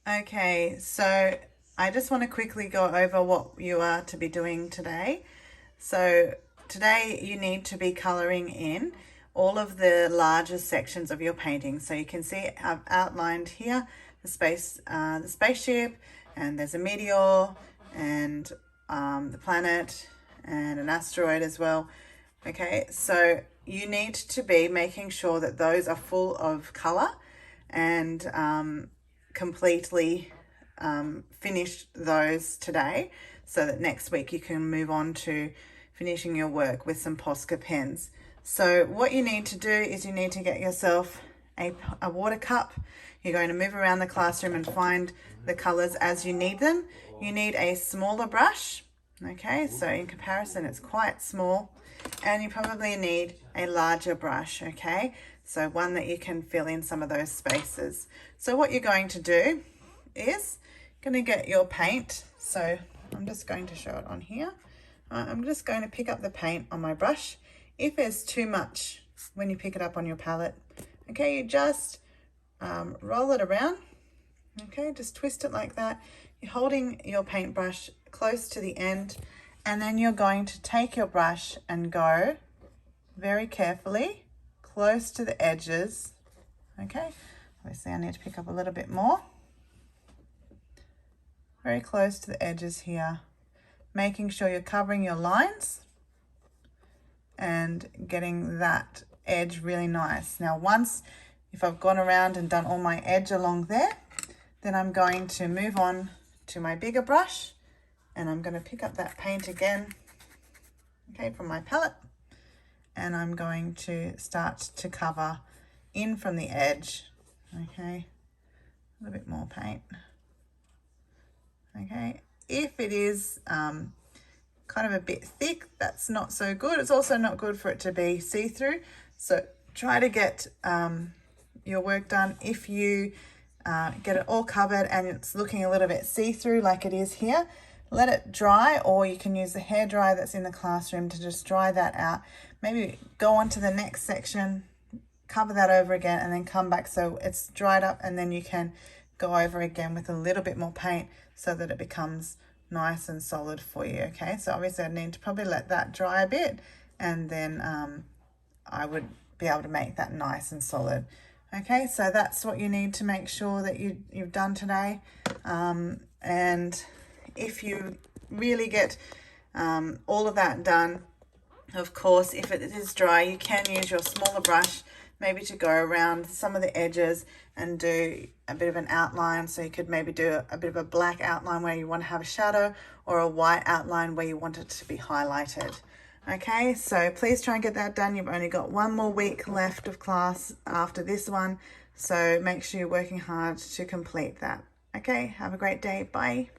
Okay, so I just want to quickly go over what you are to be doing today. So today you need to be colouring in all of the larger sections of your painting. So you can see I've outlined here the spaceship, and there's a meteor, and the planet, and an asteroid as well. Okay, so you need to be making sure that those are full of colour and completely finish those today, so that next week you can move on to finishing your work with some Posca pens. So what you need to do is you need to get yourself a water cup. You're going to move around the classroom and find the colours as you need them. You need a smaller brush. Okay, so in comparison it's quite small, and you probably need a larger brush. Okay, so one that you can fill in some of those spaces. So what you're going to do is going to get your paint. So I'm just going to show it on here. I'm just going to pick up the paint on my brush. If there's too much when you pick it up on your palette, okay, you just roll it around. Okay, just twist it like that. You're holding your paintbrush close to the end, and then you're going to take your brush and go very carefully close to the edges. Okay, obviously I need to pick up a little bit more. Very close to the edges here, making sure you're covering your lines and getting that edge really nice. Now if I've gone around and done all my edge along there, then I'm going to move on to my bigger brush, and I'm going to pick up that paint again, okay, from my palette, and I'm going to start to cover in from the edge. Okay, a little bit more paint. Okay, if it is kind of a bit thick, that's not so good. It's also not good for it to be see-through, so try to get your work done. If you get it all covered and it's looking a little bit see-through like it is here, let it dry, or you can use the hairdryer that's in the classroom to just dry that out. Maybe go on to the next section, cover that over again, and then come back so it's dried up, and then you can go over again with a little bit more paint so that it becomes nice and solid for you. Okay, so obviously I need to probably let that dry a bit, and then I would be able to make that nice and solid. Okay, so that's what you need to make sure that you've done today. And if you really get all of that done, of course, if it is dry, you can use your smaller brush maybe to go around some of the edges and do a bit of an outline. So you could maybe do a bit of a black outline where you want to have a shadow, or a white outline where you want it to be highlighted. Okay, so please try and get that done. You've only got one more week left of class after this one, so make sure you're working hard to complete that. Okay, have a great day. Bye.